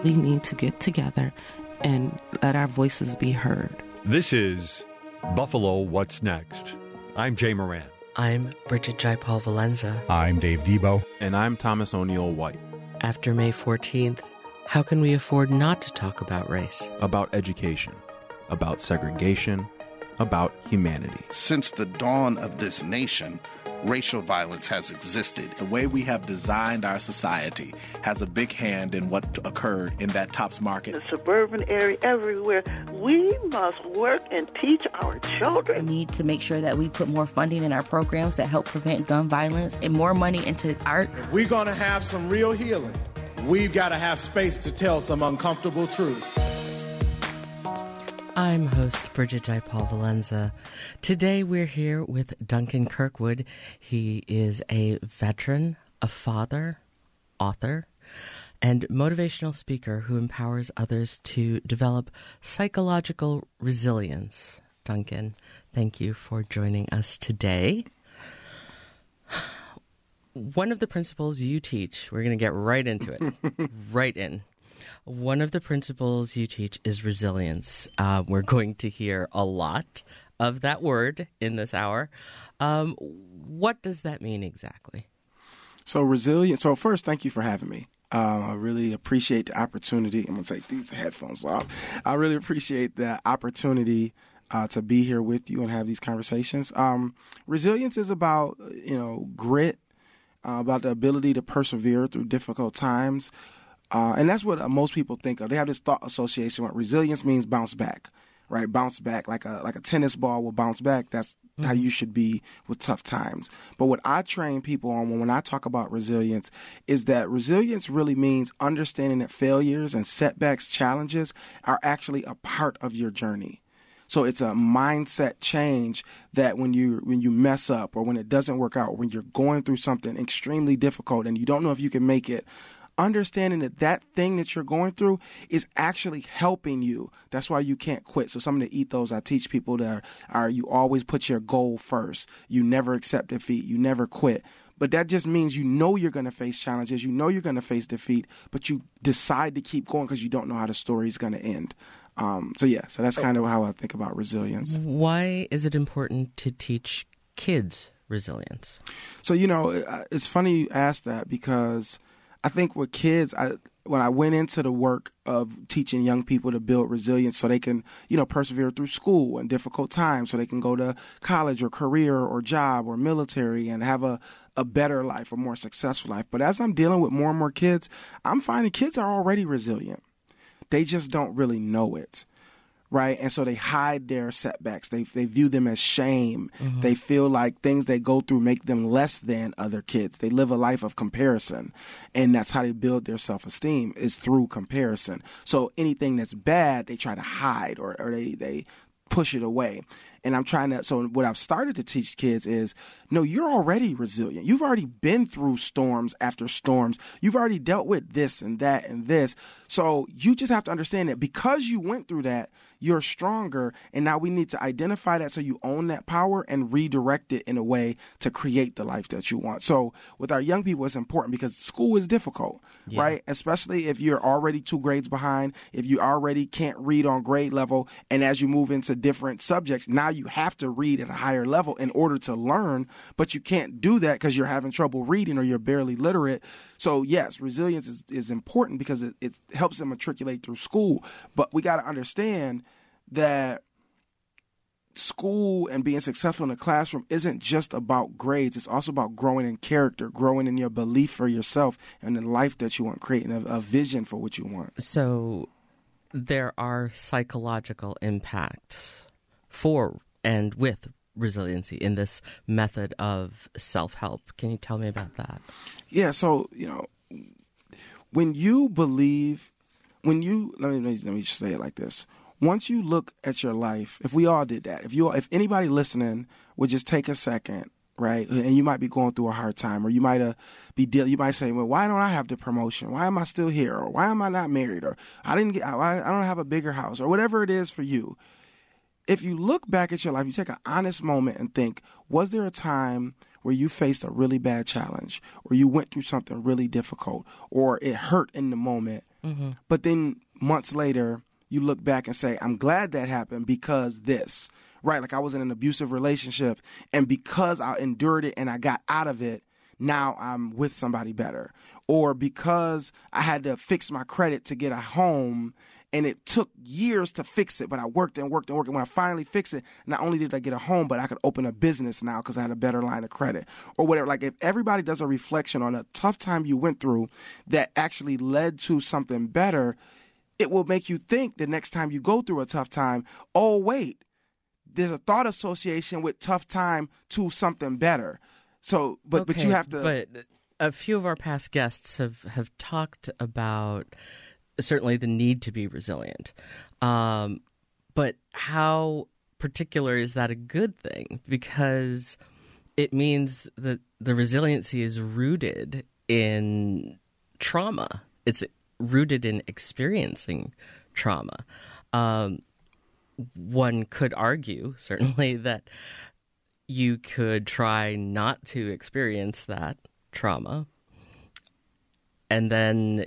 really need to get together and let our voices be heard. This is Buffalo What's Next. I'm Jay Moran. I'm Bridget Jaipal Valenza. I'm Dave Debo. And I'm Thomas O'Neill White. After May 14th, how can we afford not to talk about race? About education, about segregation, about humanity. Since the dawn of this nation, racial violence has existed. The way we have designed our society has a big hand in what occurred in that Tops Market. The suburban area, everywhere. We must work and teach our children. We need to make sure that we put more funding in our programs that help prevent gun violence and more money into art. If we're going to have some real healing, we've got to have space to tell some uncomfortable truths. I'm host Bridget Jaipal Valenza. Today we're here with Duncan Kirkwood. He is a veteran, a father, author, and motivational speaker who empowers others to develop psychological resilience. Duncan, thank you for joining us today. One of the principles you teach, we're going to get right into it, right in. One of the principles you teach is resilience. We're going to hear a lot of that word in this hour. What does that mean exactly? So resilience. So first, thank you for having me. I really appreciate the opportunity. I'm going to take these headphones off. I really appreciate the opportunity to be here with you and have these conversations. Resilience is about, grit, about the ability to persevere through difficult times. And that's what most people think of. They have this thought association with resilience means bounce back, right? Bounce back like a tennis ball will bounce back. That's how you should be with tough times. But what I train people on when I talk about resilience is that resilience really means understanding that failures and setbacks, challenges are actually a part of your journey. So it's a mindset change that when you mess up or when it doesn't work out, when you're going through something extremely difficult and you don't know if you can make it, understanding that thing that you're going through is actually helping you. That's why you can't quit. So some of the ethos I teach people that are you always put your goal first. You never accept defeat. You never quit. But that just means you're going to face challenges. You're going to face defeat, but you decide to keep going because you don't know how the story is going to end. So that's kind of how I think about resilience. Why is it important to teach kids resilience? So, it's funny you ask that because I think with kids, when I went into the work of teaching young people to build resilience so they can, persevere through school and difficult times, so they can go to college or career or job or military and have a better life, a more successful life. But as I'm dealing with more and more kids, I'm finding kids are already resilient. They just don't really know it. Right. And so they hide their setbacks. They view them as shame. Mm-hmm. They feel like things they go through make them less than other kids. They live a life of comparison. And that's how they build their self-esteem is through comparison. So anything that's bad, they try to hide or they push it away. And so what I've started to teach kids is, no, you're already resilient. You've already been through storms after storms. You've already dealt with this and that and this. So you just have to understand that because you went through that, you're stronger. And now we need to identify that so you own that power and redirect it in a way to create the life that you want. So with our young people, it's important because school is difficult, right? Especially if you're already 2 grades behind, if you already can't read on grade level. And as you move into different subjects, now you have to read at a higher level in order to learn, but you can't do that because you're having trouble reading or you're barely literate. So yes, resilience is important because it helps them matriculate through school. But we got to understand that school and being successful in the classroom isn't just about grades. It's also about growing in character, growing in your belief for yourself and the life that you want, creating a vision for what you want. So there are psychological impacts for and with resiliency in this method of self-help. Can you tell me about that? Yeah, so, when you believe, let me just say it like this. Once you look at your life, if we all did that, if anybody listening would just take a second, right, and you might be going through a hard time, or you might say, well, why don't I have the promotion? Why am I still here? Or why am I not married? Or I don't have a bigger house, or whatever it is for you. If you look back at your life, you take an honest moment and think, was there a time where you faced a really bad challenge, or you went through something really difficult, or it hurt in the moment, but then months later, you look back and say, I'm glad that happened because this, right? Like I was in an abusive relationship, and because I endured it and I got out of it, now I'm with somebody better. Or because I had to fix my credit to get a home, and it took years to fix it, but I worked and worked and worked. And when I finally fixed it, not only did I get a home, but I could open a business now because I had a better line of credit or whatever. Like if everybody does a reflection on a tough time you went through that actually led to something better, it will make you think the next time you go through a tough time, oh, wait, there's a thought association with tough time to something better. So, but you have to. But a few of our past guests have talked about certainly the need to be resilient. But how particular is that a good thing? Because it means that the resiliency is rooted in trauma. It's rooted in experiencing trauma. One could argue, certainly, that you could try not to experience that trauma, and then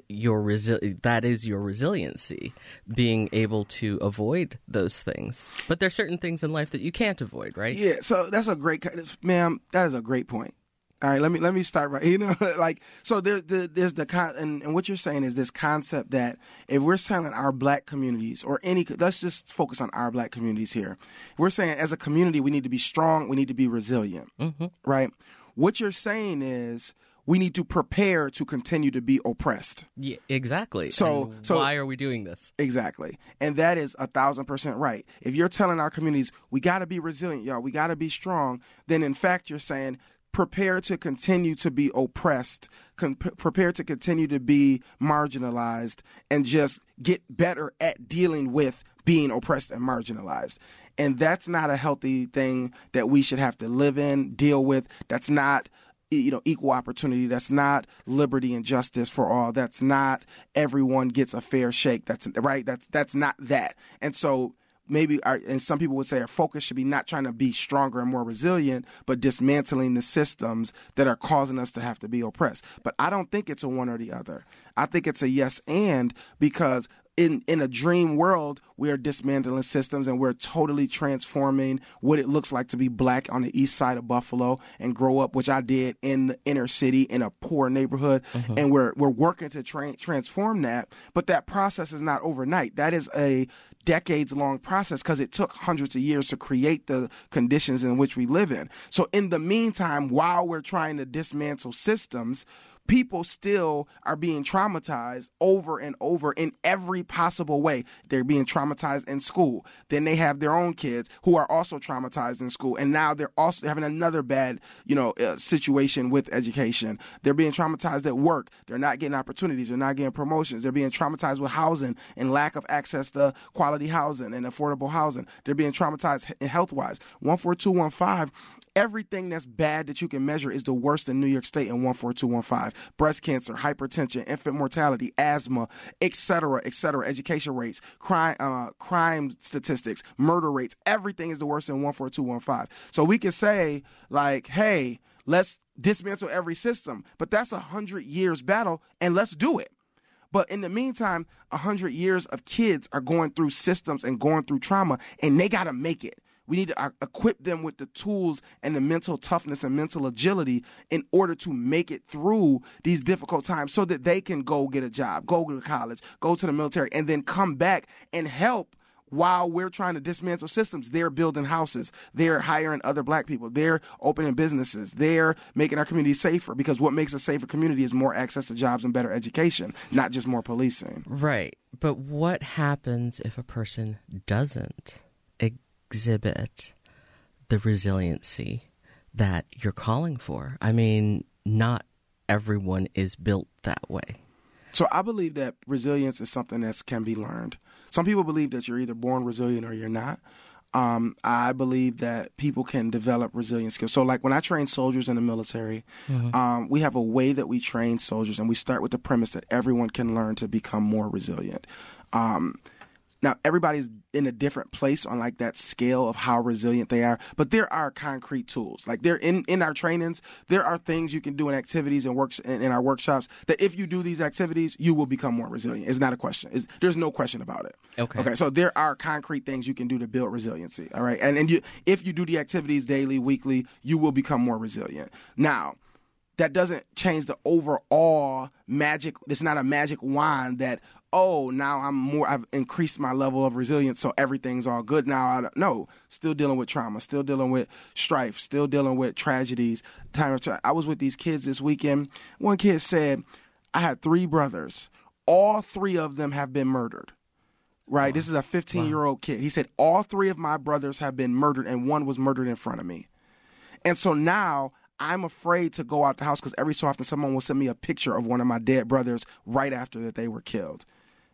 that is your resiliency, being able to avoid those things. But there's certain things in life that you can't avoid, right? Yeah, so that's a great, ma'am, that is a great point. All right, let me start right. So there's and what you're saying is this concept that if we're telling our black communities or let's just focus on our black communities here. We're saying as a community we need to be strong, we need to be resilient, right? What you're saying is we need to prepare to continue to be oppressed. Yeah, exactly. So why are we doing this? Exactly. And that is 1,000% right. If you're telling our communities, we got to be resilient, y'all, we got to be strong, then in fact you're saying prepare to continue to be oppressed, prepare to continue to be marginalized, and just get better at dealing with being oppressed and marginalized. And that's not a healthy thing that we should have to live in, deal with. That's not equal opportunity. That's not liberty and justice for all. That's not everyone gets a fair shake. That's right. That's not that. And so and some people would say our focus should be not trying to be stronger and more resilient, but dismantling the systems that are causing us to have to be oppressed. But I don't think it's a one or the other. I think it's a yes and, because in a dream world, we are dismantling systems and we're totally transforming what it looks like to be black on the east side of Buffalo and grow up, which I did in the inner city in a poor neighborhood. And we're working to transform that. But that process is not overnight. That is a decades-long process because it took hundreds of years to create the conditions in which we live in. So in the meantime, while we're trying to dismantle systems, people still are being traumatized over and over in every possible way. They're being traumatized in school. Then they have their own kids who are also traumatized in school. And now they're also having another bad, situation with education. They're being traumatized at work. They're not getting opportunities. They're not getting promotions. They're being traumatized with housing and lack of access to quality housing and affordable housing. They're being traumatized health-wise. 14215, everything that's bad that you can measure is the worst in New York State in 14215. Breast cancer, hypertension, infant mortality, asthma, et cetera, education rates, crime statistics, murder rates, everything is the worst in 14215. So we can say, like, hey, let's dismantle every system, but that's 100 years battle, and let's do it. But in the meantime, 100 years of kids are going through systems and going through trauma, and they got to make it. We need to equip them with the tools and the mental toughness and mental agility in order to make it through these difficult times so that they can go get a job, go to college, go to the military, and then come back and help while we're trying to dismantle systems. They're building houses. They're hiring other black people. They're opening businesses. They're making our community safer, because what makes a safer community is more access to jobs and better education, not just more policing. Right. But what happens if a person doesn't exhibit the resiliency that you're calling for? I mean, not everyone is built that way. So I believe that resilience is something that can be learned. Some people believe that you're either born resilient or you're not. I believe that people can develop resilience skills. So like when I train soldiers in the military, we have a way that we train soldiers, and we start with the premise that everyone can learn to become more resilient. Now, everybody's in a different place on like that scale of how resilient they are, but there are concrete tools. Like they're in our trainings, there are things you can do in activities and works in our workshops that if you do these activities, you will become more resilient. It's not a question. There's no question about it. Okay. So there are concrete things you can do to build resiliency. All right. And if you do the activities daily, weekly, you will become more resilient. Now, that doesn't change the overall magic. It's not a magic wand that, oh, now I've increased my level of resilience, so everything's all good now. No, still dealing with trauma, still dealing with strife, still dealing with tragedies. I was with these kids this weekend. One kid said, I had 3 brothers. All 3 of them have been murdered. Right? Wow. This is a 15-year-old kid. He said, all 3 of my brothers have been murdered, and one was murdered in front of me. And so now I'm afraid to go out the house because every so often someone will send me a picture of one of my dead brothers right after that they were killed.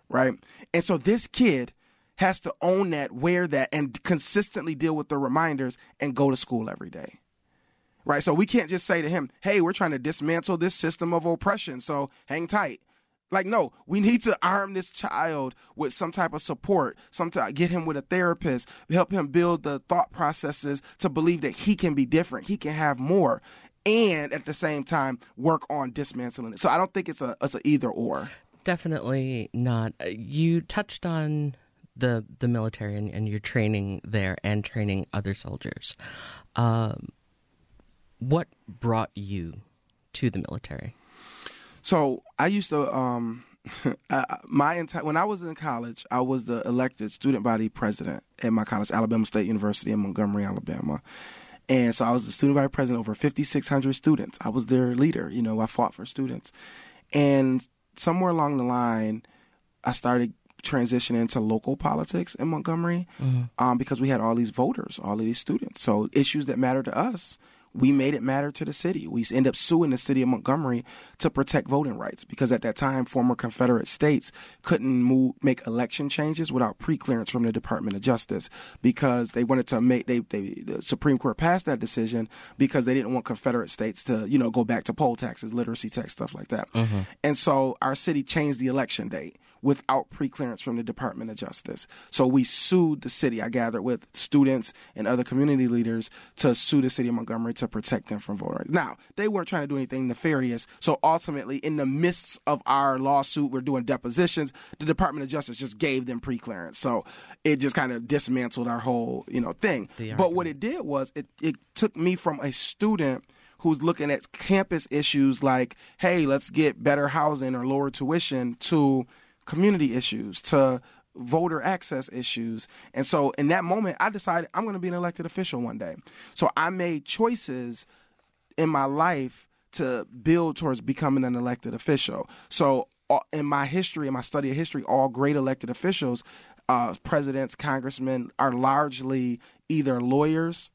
Right? And so this kid has to own that, wear that, and consistently deal with the reminders and go to school every day. Right? So we can't just say to him, hey, we're trying to dismantle this system of oppression, so hang tight. Like, no, we need to arm this child with some type of support, get him with a therapist, help him build the thought processes to believe that he can be different, he can have more, and at the same time work on dismantling it. So I don't think it's a either or. Definitely not. You touched on the military and your training there and training other soldiers. What brought you to the military? So I used to, when I was in college, I was the elected student body president at my college, Alabama State University in Montgomery, Alabama. And so I was the student body president over 5,600 students. I was their leader. I fought for students. And somewhere along the line, I started transitioning to local politics in Montgomery because we had all these voters, all of these students. So issues that matter to us, we made it matter to the city. We ended up suing the city of Montgomery to protect voting rights because at that time, former Confederate states couldn't make election changes without pre-clearance from the Department of Justice because they wanted to the Supreme Court passed that decision because they didn't want Confederate states to, go back to poll taxes, literacy tax, stuff like that. And so our city changed the election date without pre-clearance from the Department of Justice. So we sued the city. I gathered with students and other community leaders to sue the city of Montgomery to protect them from voting rights. Now, they weren't trying to do anything nefarious. So ultimately, in the midst of our lawsuit, we're doing depositions. The Department of Justice just gave them pre-clearance. So it just kind of dismantled our whole, thing. But what it did was it took me from a student who's looking at campus issues like, hey, let's get better housing or lower tuition to community issues, to voter access issues. And so in that moment, I decided I'm going to be an elected official one day. So I made choices in my life to build towards becoming an elected official. So in my history, in my study of history, all great elected officials, presidents, congressmen, are largely either lawyers,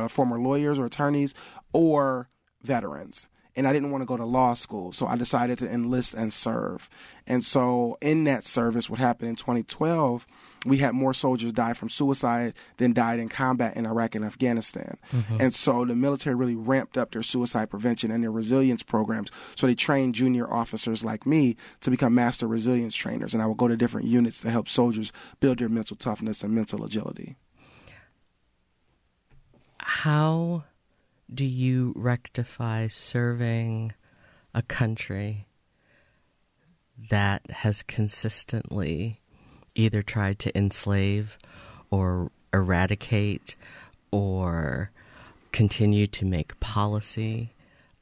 former lawyers or attorneys, or veterans. And I didn't want to go to law school, so I decided to enlist and serve. And so in that service, what happened in 2012, we had more soldiers die from suicide than died in combat in Iraq and Afghanistan. And so the military really ramped up their suicide prevention and their resilience programs. So they trained junior officers like me to become master resilience trainers. And I would go to different units to help soldiers build their mental toughness and mental agility. How do you rectify serving a country that has consistently either tried to enslave or eradicate or continue to make policy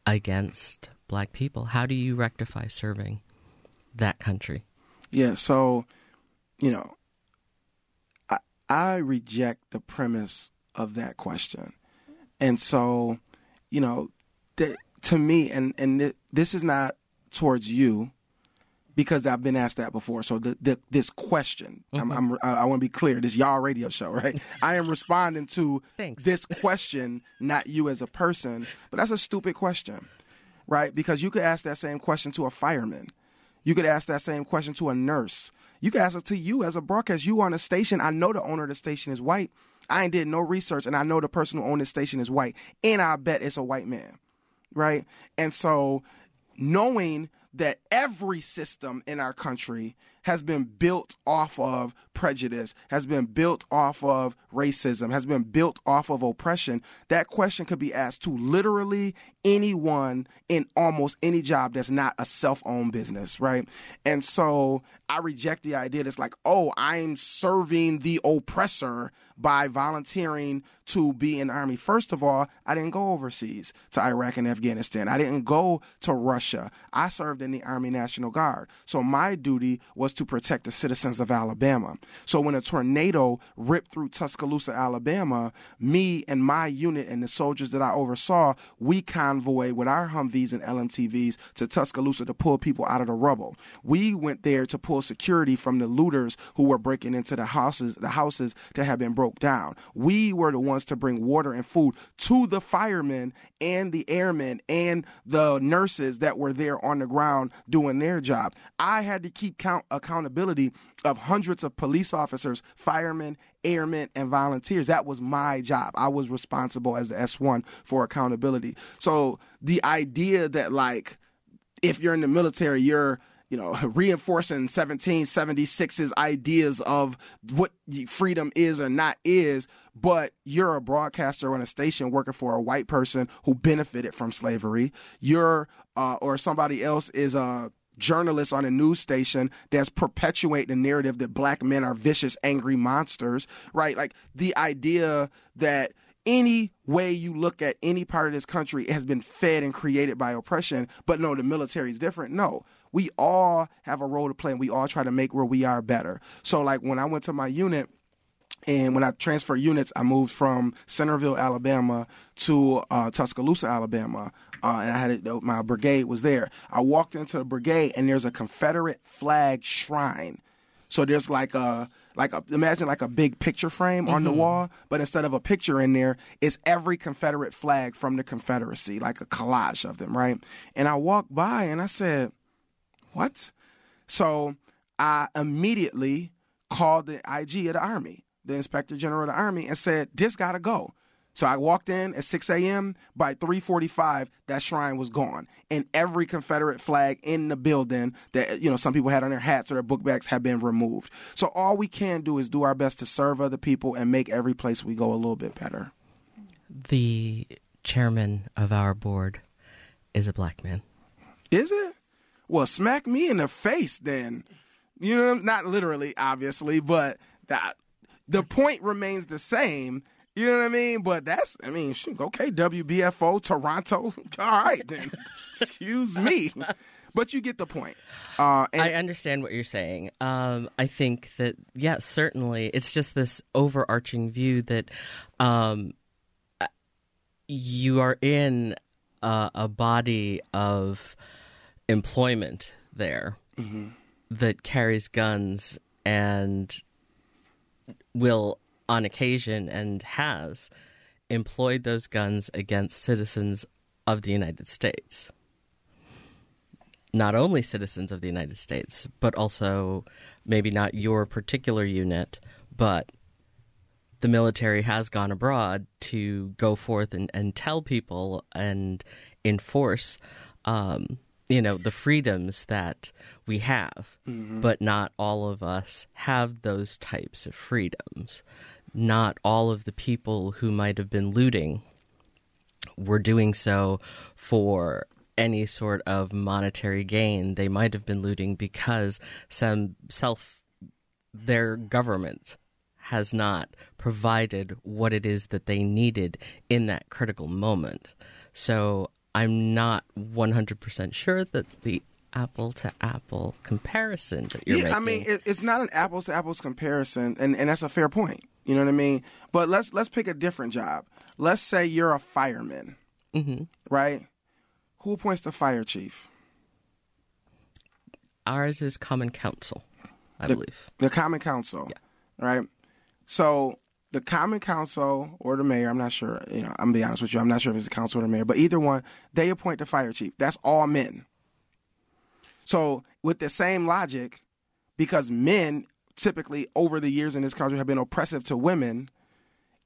against Black people? How do you rectify serving that country? Yeah, so, I reject the premise of that question. And so, to me, and this is not towards you, because I've been asked that before. So this question, I want to be clear, this y'all radio show, right? I am responding to this question, not you as a person, but that's a stupid question, right? Because you could ask that same question to a fireman. You could ask that same question to a nurse. You could ask it to you as a broadcast. You on a station, I know the owner of the station is white. I ain't did no research, and I know the person who owned this station is white, and I bet it's a white man, right? And so knowing that every system in our country has been built off of prejudice, has been built off of racism, has been built off of oppression, that question could be asked to literally anyone in almost any job that's not a self-owned business, right? And so I reject the idea that's like, oh, I'm serving the oppressor by volunteering to be in the Army. First of all, I didn't go overseas to Iraq and Afghanistan. I didn't go to Russia. I served in the Army National Guard. So my duty was to protect the citizens of Alabama. So when a tornado ripped through Tuscaloosa, Alabama, me and my unit and the soldiers that I oversaw, we convoyed with our Humvees and LMTVs to Tuscaloosa to pull people out of the rubble. We went there to pull security from the looters who were breaking into the houses that had been broke down. We were the ones to bring water and food to the firemen and the airmen and the nurses that were there on the ground doing their job. I had to keep accountability of hundreds of police officers, firemen, airmen, and volunteers. That was my job. I was responsible as the S1 for accountability. So the idea that, like, if you're in the military, you're reinforcing 1776's ideas of what freedom is or not is, but you're a broadcaster on a station working for a white person who benefited from slavery. Or somebody else is a journalist on a news station that's perpetuating the narrative that black men are vicious, angry monsters, right? Like the idea that any way you look at any part of this country, it has been fed and created by oppression, but no, the military is different. No, we all have a role to play and we all try to make where we are better. So like when I went to my unit, and when I transferred units, I moved from Centerville, Alabama to Tuscaloosa, Alabama, and I had my brigade was there. I walked into the brigade and there's a Confederate flag shrine. So there's imagine like a big picture frame on the wall, but instead of a picture in there, it's every Confederate flag from the Confederacy, like a collage of them, right? And I walked by and I said, what? So I immediately called the IG of the Army, the Inspector General of the Army, and said, this got to go. So I walked in at 6 a.m. By 3:45, that shrine was gone. And every Confederate flag in the building that, some people had on their hats or their book bags had been removed. So all we can do is do our best to serve other people and make every place we go a little bit better. The chairman of our board is a black man. Is it? Well, smack me in the face then. Not literally, obviously, but the point remains the same. You know what I mean? But okay, WBFO, Toronto. All right, then. Excuse me. But you get the point. I understand what you're saying. I think that, yes, certainly. It's just this overarching view that you are in a body of employment there that carries guns and will, on occasion, and has employed those guns against citizens of the United States. Not only citizens of the United States, but also maybe not your particular unit, but the military has gone abroad to go forth and tell people and enforce the freedoms that we have, but not all of us have those types of freedoms. Not all of the people who might have been looting were doing so for any sort of monetary gain. They might have been looting because their government has not provided what it is that they needed in that critical moment. So I'm not 100% sure that the apple-to-apple comparison that you're making... I mean, it's not an apples-to-apples comparison, and that's a fair point. You know what I mean? But let's pick a different job. Let's say you're a fireman, right? Who appoints the fire chief? Ours is Common Council, I believe. The Common Council, right? So the Common Council or the mayor, I'm not sure. I'm going to be honest with you. I'm not sure if it's the council or the mayor, but either one, they appoint the fire chief. That's all men. So with the same logic, because men typically over the years in this country have been oppressive to women,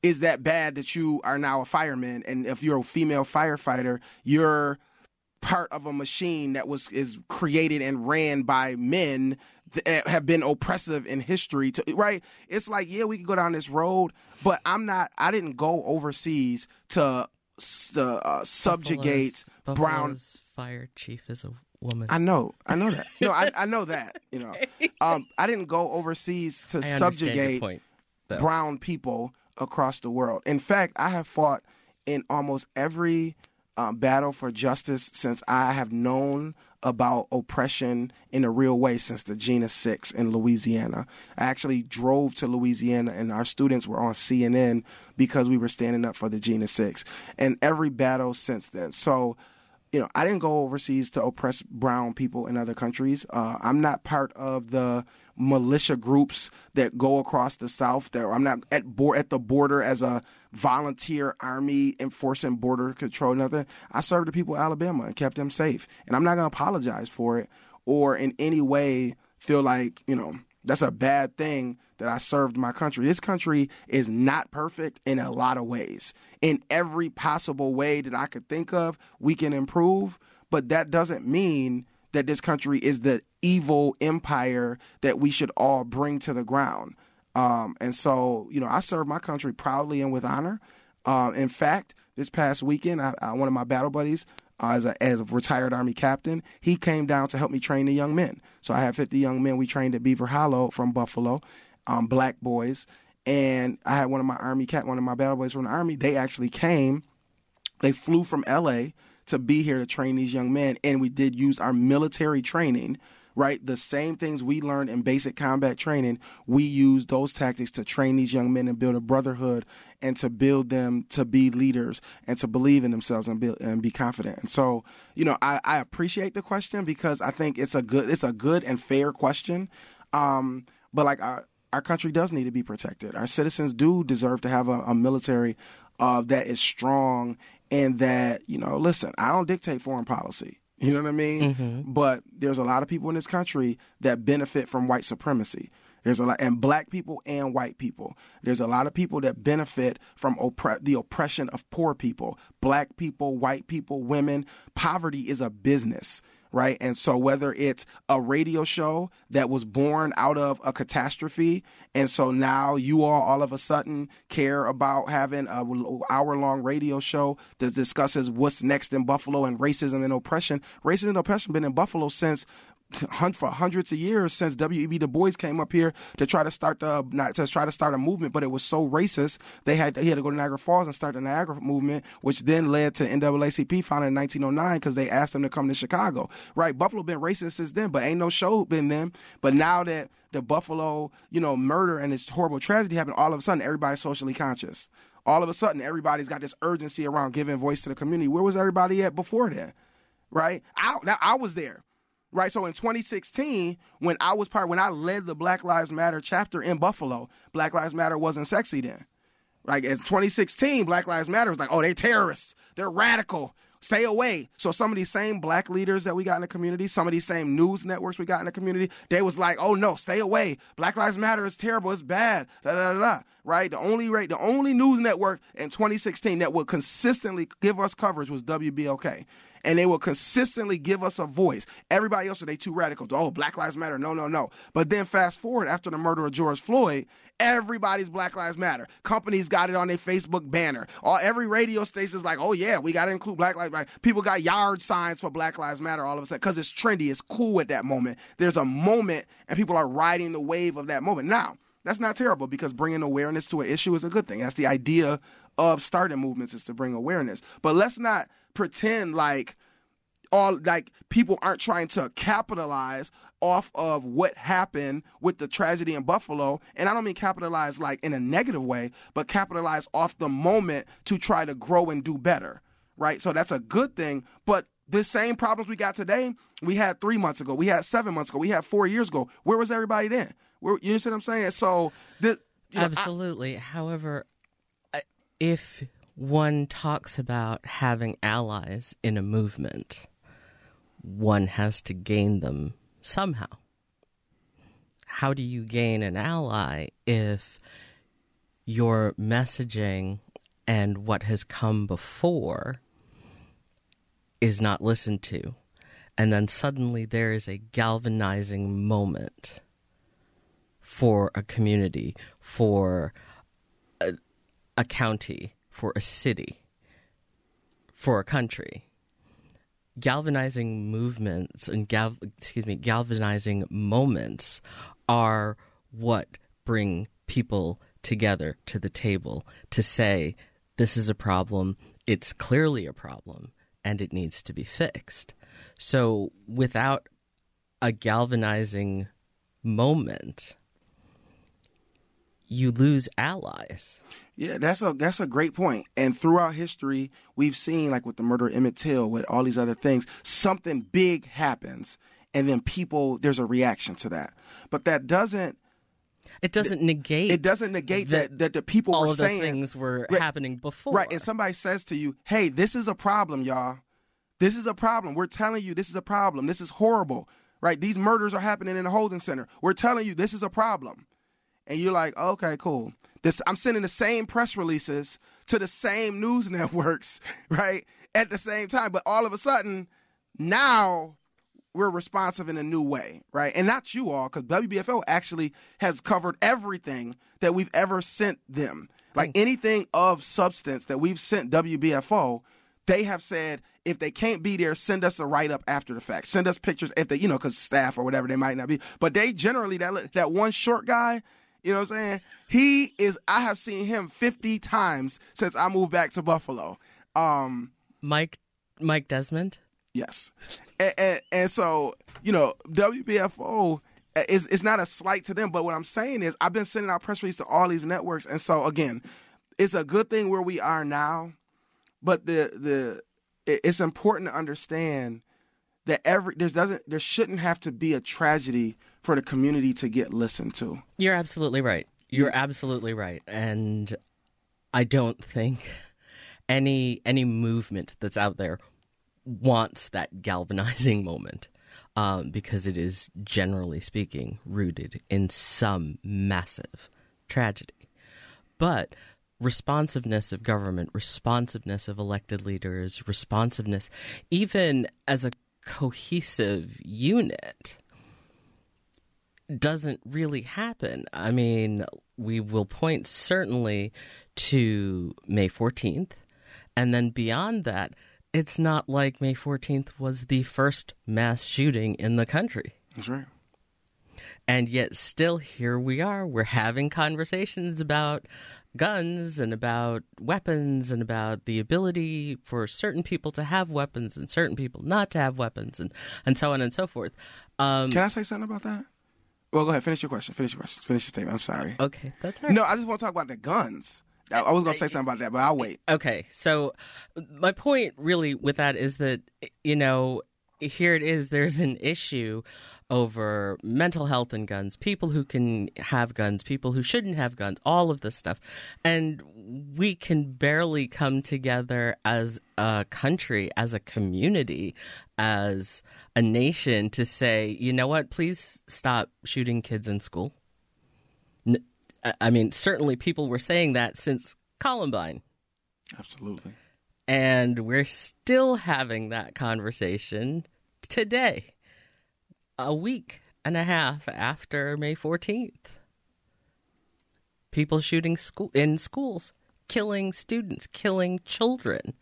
is that bad that you are now a fireman? And if you're a female firefighter, you're part of a machine that is created and ran by men that have been oppressive in history, right? It's like, yeah, we can go down this road, but I didn't go overseas to subjugate brown. Buffalo's fire chief is a woman. I know that. No, I know that, I didn't go overseas to subjugate brown people across the world. In fact, I have fought in almost every battle for justice since I have known about oppression in a real way since the Jena 6 in Louisiana. I actually drove to Louisiana and our students were on CNN because we were standing up for the Jena 6 and every battle since then. So, I didn't go overseas to oppress brown people in other countries. I'm not part of the militia groups that go across the South. I'm not at the border as a volunteer army enforcing border control. Nothing. I served the people of Alabama and kept them safe. And I'm not going to apologize for it or in any way feel like, that's a bad thing that I served my country. This country is not perfect in a lot of ways. In every possible way that I could think of, we can improve. But that doesn't mean that this country is the evil empire that we should all bring to the ground. And so, I serve my country proudly and with honor. In fact, this past weekend, one of my battle buddies, as a retired Army captain, he came down to help me train the young men. So I had 50 young men we trained at Beaver Hollow from Buffalo, black boys. And I had one of my battle boys from the Army. They actually came. They flew from L.A. to be here to train these young men. And we did use our military training, right? The same things we learned in basic combat training, we use those tactics to train these young men and build a brotherhood and to build them to be leaders and to believe in themselves and be confident. And so, I appreciate the question because I think it's a good and fair question. But like our country does need to be protected. Our citizens do deserve to have a military that is strong and that, listen, I don't dictate foreign policy. You know what I mean? Mm-hmm. But there's a lot of people in this country that benefit from white supremacy. There's a lot, and black people and white people. There's a lot of people that benefit from the oppression of poor people, black people, white people, women. Poverty is a business, right? And so whether it's a radio show that was born out of a catastrophe, and so now you all of a sudden care about having an hour-long radio show that discusses what's next in Buffalo and racism and oppression. Racism and oppression been in Buffalo for hundreds of years since W.E.B. Du Bois came up here to try to start a movement, but it was so racist he had to go to Niagara Falls and start the Niagara movement, which then led to NAACP founded in 1909 because they asked them to come to Chicago. Right, Buffalo been racist since then, but ain't no show been them. But now that the Buffalo, murder and this horrible tragedy happened, all of a sudden everybody's socially conscious. All of a sudden everybody's got this urgency around giving voice to the community. Where was everybody at before then? Right, I was there. Right, so in 2016, when I led the Black Lives Matter chapter in Buffalo, Black Lives Matter wasn't sexy then. Like in 2016, Black Lives Matter was like, oh, they terrorists, they're radical, stay away. So some of these same black leaders that we got in the community, some of these same news networks we got in the community, they was like, oh no, stay away. Black Lives Matter is terrible, it's bad, da da da da. Right, the only news network in 2016 that would consistently give us coverage was WBFO. And they will consistently give us a voice. Everybody else, they too radical. Oh, Black Lives Matter. No. But then fast forward after the murder of George Floyd, everybody's Black Lives Matter. Companies got it on their Facebook banner. Every radio station is like, oh yeah, we got to include Black Lives Matter. People got yard signs for Black Lives Matter all of a sudden because it's trendy. It's cool at that moment. There's a moment and people are riding the wave of that moment. Now, that's not terrible because bringing awareness to an issue is a good thing. That's the idea of starting movements, is to bring awareness. But let's not pretend like people aren't trying to capitalize off of what happened with the tragedy in Buffalo. And I don't mean capitalize like in a negative way, but capitalize off the moment to try to grow and do better. Right. So that's a good thing. But the same problems we got today, we had 3 months ago, we had 7 months ago, we had 4 years ago. Where was everybody then? You understand what I'm saying? So absolutely. However, if one talks about having allies in a movement, one has to gain them somehow. How do you gain an ally if your messaging and what has come before is not listened to. And then suddenly there is a galvanizing moment for a community, for a county, for a city, for a country. Galvanizing movements and galvanizing moments are what bring people together to the table to say, this is a problem, it's clearly a problem, and it needs to be fixed. So without a galvanizing moment, you lose allies. Yeah, that's a great point. And throughout history, we've seen, like with the murder of Emmett Till, with all these other things, something big happens, and then there's a reaction to that. But that doesn't... It doesn't negate that the people all were of saying... those things were happening before. Right, and somebody says to you, hey, this is a problem, y'all. This is a problem. We're telling you this is a problem. This is horrible, right? These murders are happening in a holding center. We're telling you this is a problem. And you're like, okay, cool. I'm sending the same press releases to the same news networks, right, at the same time. But all of a sudden, now we're responsive in a new way, right? And not you all, because WBFO actually has covered everything that we've ever sent them. Like anything of substance that we've sent WBFO, they have said, if they can't be there, send us a write-up after the fact. Send us pictures if they, because staff or whatever, they might not be. But they generally, that one short guy, you know what I'm saying? I have seen him 50 times since I moved back to Buffalo. Mike Desmond? Yes. And so, WBFO, it's not a slight to them, but what I'm saying is I've been sending out press releases to all these networks. And so, again, it's a good thing where we are now, but it's important to understand that there shouldn't have to be a tragedy for the community to get listened to. You're absolutely right. You're absolutely right. And I don't think any movement that's out there wants that galvanizing moment, because it is, generally speaking, rooted in some massive tragedy. But responsiveness of government, responsiveness of elected leaders, responsiveness, even as a cohesive unit, doesn't really happen. I mean, we will point certainly to May 14th, and then beyond that, it's not like May 14th was the first mass shooting in the country. That's right. And yet still here we are. We're having conversations about guns and about weapons and about the ability for certain people to have weapons and certain people not to have weapons and so on and so forth. Can I say something about that? Well, go ahead. Finish your question. Finish your statement. I'm sorry. Okay, that's all right. No, I just want to talk about the guns. I was going to say something about that, but I'll wait. Okay, so my point really with that is that, here it is, there's an issue over mental health and guns, people who can have guns, people who shouldn't have guns, all of this stuff. And we can barely come together as a country, as a community, as a nation to say, you know what, please stop shooting kids in school. I mean, certainly people were saying that since Columbine. Absolutely. And we're still having that conversation today, a week and a half after May 14th. People shooting in schools, killing students, killing children.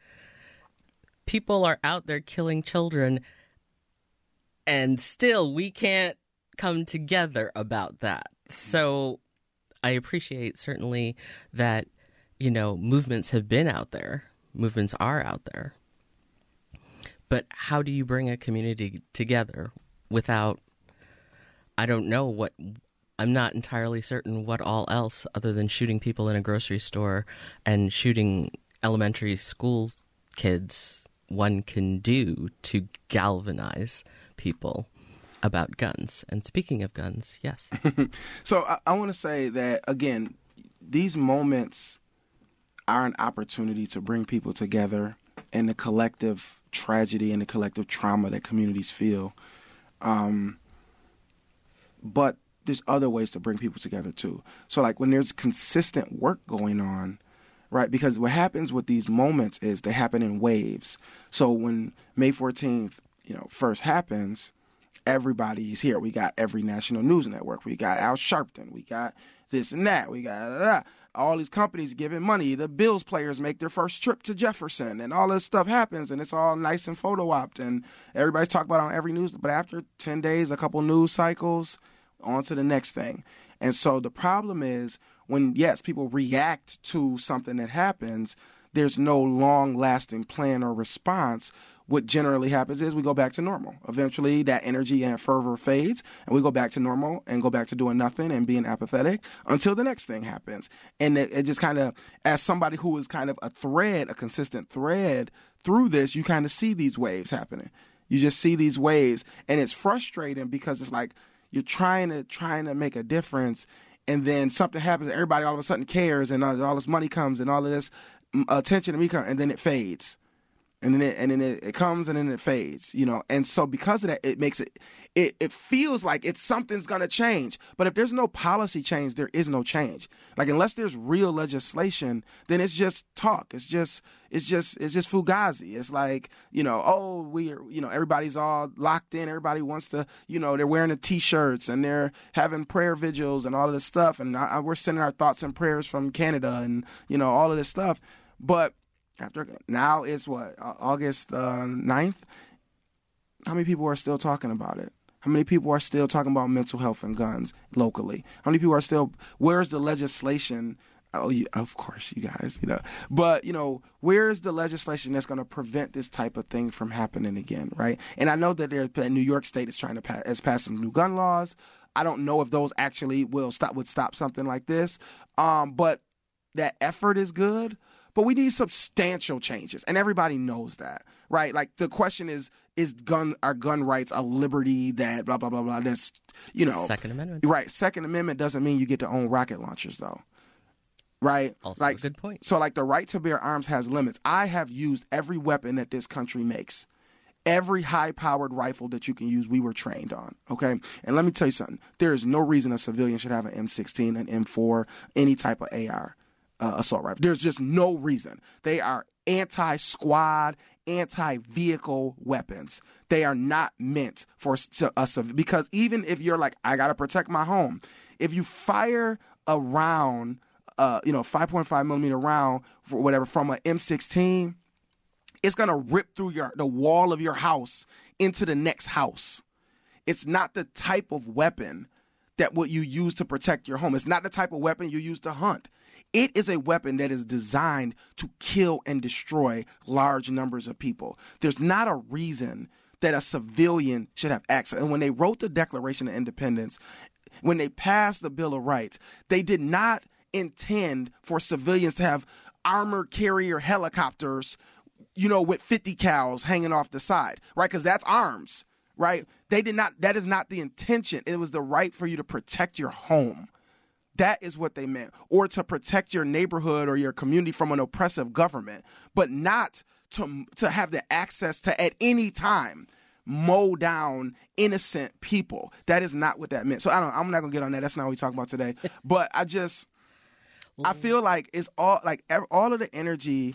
People are out there killing children, and still we can't come together about that. So I appreciate certainly that, movements have been out there. Movements are out there. But how do you bring a community together without, I'm not entirely certain what all else other than shooting people in a grocery store and shooting elementary school kids one can do to galvanize people about guns. And speaking of guns, yes. So I want to say that, again, these moments are an opportunity to bring people together in the collective tragedy and the collective trauma that communities feel. But there's other ways to bring people together, too. So, like, when there's consistent work going on, right? Because what happens with these moments is they happen in waves. So when May 14th, first happens, everybody's here. We got every national news network. We got Al Sharpton. We got this and that. We got all these companies giving money. The Bills players make their first trip to Jefferson, and all this stuff happens, and it's all nice and photo-opped, and everybody's talking about it on every news. But after 10 days, a couple news cycles, on to the next thing. And so the problem is when, yes, people react to something that happens, there's no long-lasting plan or response. What generally happens is we go back to normal. Eventually, that energy and fervor fades, and we go back to normal and go back to doing nothing and being apathetic until the next thing happens. And it just kind of, as somebody who is kind of a consistent thread through this, you kind of see these waves happening. You just see these waves, and it's frustrating because it's like you're trying to make a difference, and then something happens, everybody all of a sudden cares, and all this money comes, and all of this attention to me comes, and then it fades. And then it comes and then it fades, And so because of that, it makes it feels like something's going to change. But if there's no policy change, there is no change. Like, unless there's real legislation, then it's just talk. It's just fugazi. It's like, everybody's all locked in. Everybody wants to, they're wearing the T-shirts and they're having prayer vigils and all of this stuff. And we're sending our thoughts and prayers from Canada and, all of this stuff. But now it's August 9th? How many people are still talking about it? How many people are still talking about mental health and guns locally? How many people are still, where's the legislation? Oh, of course, you guys, But, where's the legislation that's going to prevent this type of thing from happening again, right? And I know that New York State is trying to has passed some new gun laws. I don't know if those actually would stop something like this. But that effort is good. But we need substantial changes, and everybody knows that, right? Like, the question is are gun rights a liberty that blah, blah, blah, blah, that's, Second Amendment. Right. Second Amendment doesn't mean you get to own rocket launchers, though, right? Also a good point. So, like, the right to bear arms has limits. I have used every weapon that this country makes. Every high-powered rifle that you can use, we were trained on, okay? And let me tell you something. There is no reason a civilian should have an M16, an M4, any type of AR. Assault rifle. There's just no reason. They are anti-squad, anti-vehicle weapons. They are not meant for us, because even if you're like, I got to protect my home, if you fire a round, 5.5 millimeter round for whatever from an M16, it's going to rip through the wall of your house into the next house. It's not the type of weapon that what you use to protect your home. It's not the type of weapon you use to hunt. It is a weapon that is designed to kill and destroy large numbers of people. There's not a reason that a civilian should have access. And when they wrote the Declaration of Independence, when they passed the Bill of Rights, they did not intend for civilians to have armor carrier helicopters, with 50 cals hanging off the side, right? Because that's arms, right? That is not the intention. It was the right for you to protect your home. That is what they meant, or to protect your neighborhood or your community from an oppressive government, but not to have the access to, at any time, mow down innocent people. That is not what that meant. So I'm not going to get on that. That's not what we talk about today. But I feel like it's all of the energy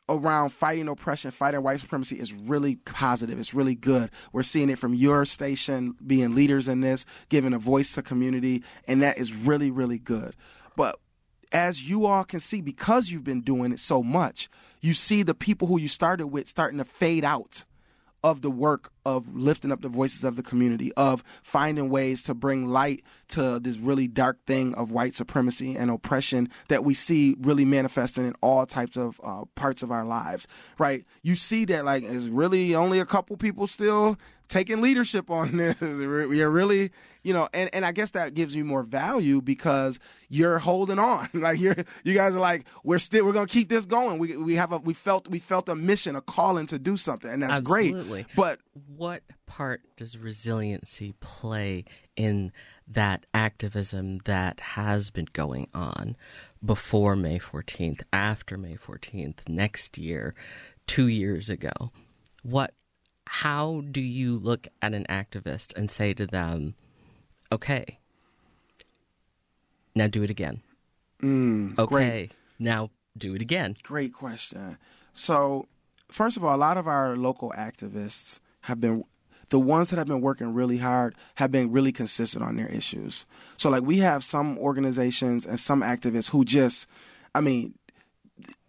around fighting oppression, fighting white supremacy is really positive. It's really good. We're seeing it from your station, being leaders in this, giving a voice to community, and that is really, really good. But as you all can see, because you've been doing it so much, you see the people who you started with starting to fade out of the work of lifting up the voices of the community, of finding ways to bring light to this really dark thing of white supremacy and oppression that we see really manifesting in all types of parts of our lives, right? You see that, like, it's really only a couple people still taking leadership on this. We are really, and I guess that gives you more value because you're holding on. Like, you guys are like, we're going to keep this going. We felt a mission, a calling to do something, and that's Absolutely. Great. But what part does resiliency play in that activism that has been going on before May 14th, after May 14th, next year, 2 years ago? How do you look at an activist and say to them, okay, now do it again? Okay, great. Now do it again? Great question. So, first of all, a lot of our local activists have been, the ones that have been working really hard, have been really consistent on their issues. So, like, we have some organizations and some activists who just,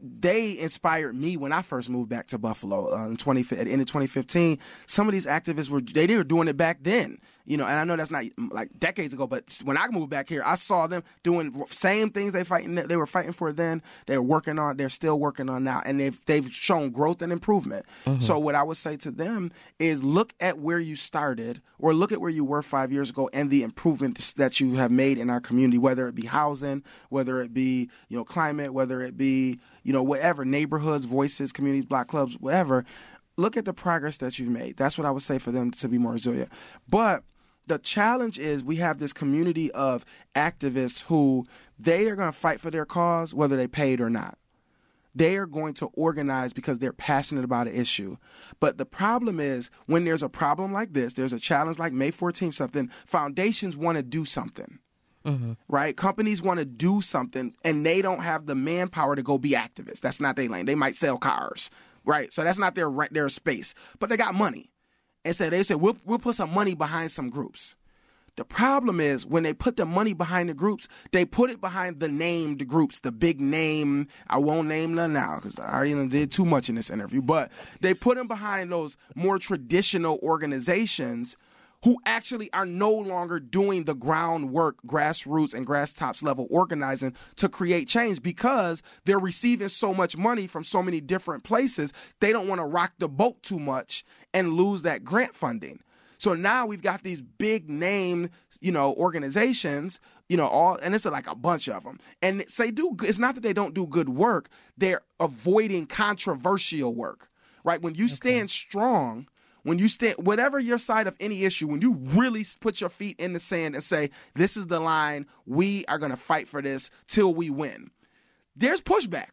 they inspired me when I first moved back to Buffalo at the end of 2015. Some of these activists were doing it back then, and I know that's not like decades ago, but when I moved back here, I saw them doing same things they were fighting for then. They're still working on now, and they've shown growth and improvement. Mm-hmm. So what I would say to them is look at where you started, or look at where you were 5 years ago, and the improvements that you have made in our community, whether it be housing, whether it be climate, whether it be whatever, neighborhoods, voices, communities, block clubs, whatever. Look at the progress that you've made. That's what I would say for them to be more resilient. But the challenge is we have this community of activists who they are going to fight for their cause, whether they paid or not. They are going to organize because they're passionate about an issue. But the problem is when there's a problem like this, there's a challenge like May 14th something, foundations want to do something. Mm-hmm. Right? Companies want to do something, and they don't have the manpower to go be activists. That's not their lane. They might sell cars, right? So that's not their space. But they got money, and so they said we'll put some money behind some groups. The problem is when they put the money behind the groups, they put it behind the named groups, the big name. I won't name them now because I already did too much in this interview. But they put them behind those more traditional organizations who actually are no longer doing the groundwork, grassroots and grass tops level organizing to create change because they're receiving so much money from so many different places. They don't want to rock the boat too much and lose that grant funding. So now we've got these big name, organizations, and it's like a bunch of them. And it's not that they don't do good work. They're avoiding controversial work, right? When you stand strong, when you stand, whatever your side of any issue, when you really put your feet in the sand and say, this is the line, we are going to fight for this till we win. There's pushback.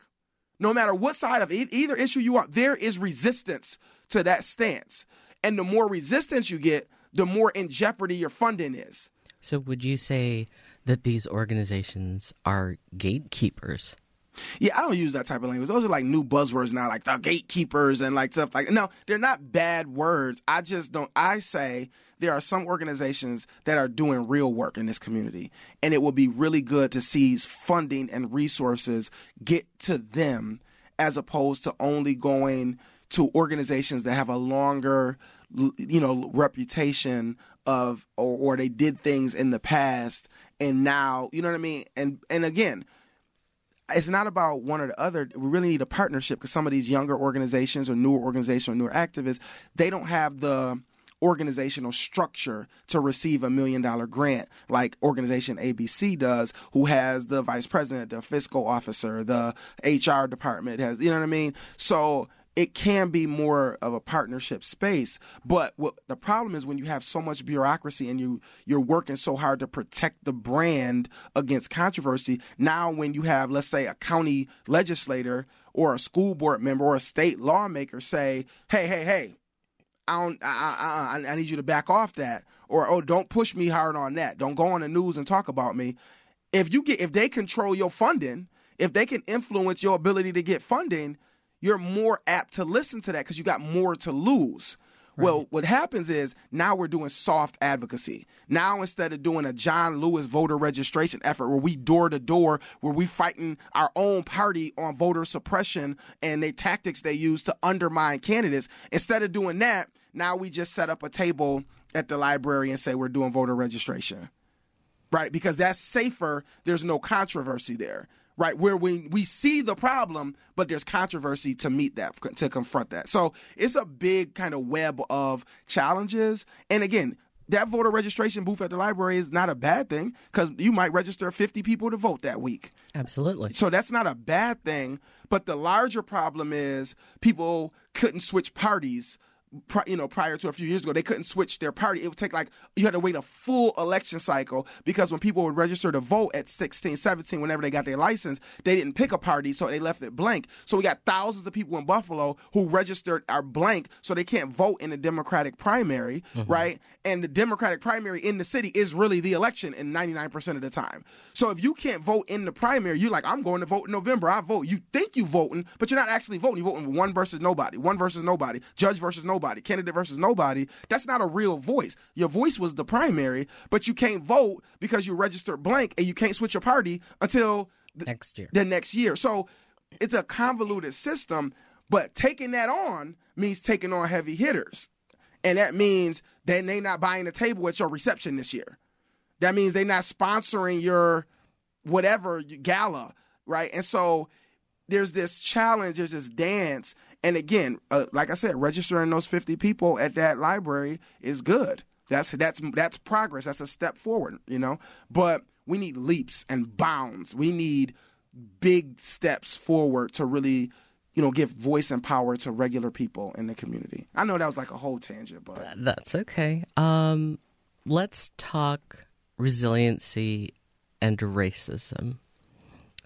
No matter what side of either issue you are, there is resistance to that stance. And the more resistance you get, the more in jeopardy your funding is. So would you say that these organizations are gatekeepers? Yeah, I don't use that type of language. Those are like new buzzwords now, like the gatekeepers and like stuff like. No, they're not bad words. I just don't. I say there are some organizations that are doing real work in this community, and it will be really good to see funding and resources get to them as opposed to only going to organizations that have a longer, reputation of or they did things in the past and now, you know what I mean? And again, it's not about one or the other. We really need a partnership because some of these younger organizations or newer activists, they don't have the organizational structure to receive $1 million grant like organization ABC does, who has the vice president, the fiscal officer, the HR department has, you know what I mean? So it can be more of a partnership space. But the problem is when you have so much bureaucracy and you're working so hard to protect the brand against controversy. Now when you have, let's say, a county legislator or a school board member or a state lawmaker say, hey, I need you to back off that, or don't push me hard on that. Don't go on the news and talk about me. If they control your funding, if they can influence your ability to get funding, you're more apt to listen to that because you got more to lose. Right. Well, what happens is now we're doing soft advocacy. Now instead of doing a John Lewis voter registration effort where we door to door, where we fighting our own party on voter suppression and the tactics they use to undermine candidates, instead of doing that, now we just set up a table at the library and say we're doing voter registration. Right? Because that's safer. There's no controversy there. Right, where we see the problem, but there's controversy to meet that, to confront that. So it's a big kind of web of challenges. And again, that voter registration booth at the library is not a bad thing because you might register 50 people to vote that week. Absolutely. So that's not a bad thing. But the larger problem is people couldn't switch parties prior to a few years ago, they couldn't switch their party. It would take you had to wait a full election cycle because when people would register to vote at 16, 17, whenever they got their license, they didn't pick a party, so they left it blank. So we got thousands of people in Buffalo who registered are blank, so they can't vote in the Democratic primary, right? And the Democratic primary in the city is really the election in 99% of the time. So if you can't vote in the primary, you're like, I'm going to vote in November. I vote. You think you voting, but you're not actually voting. You're voting one versus nobody, judge versus nobody, candidate versus nobody. That's not a real voice. Your voice was the primary, but you can't vote because you registered blank and you can't switch your party until the next year. So it's a convoluted system, but taking that on means taking on heavy hitters. And that means that they not buying a table at your reception this year. That means they not sponsoring your whatever gala, right? And so there's this challenge, there's this dance. And again, like I said, registering those 50 people at that library is good. That's progress. That's a step forward, But we need leaps and bounds. We need big steps forward to really, give voice and power to regular people in the community. I know that was like a whole tangent, but that's okay. Let's talk resiliency and racism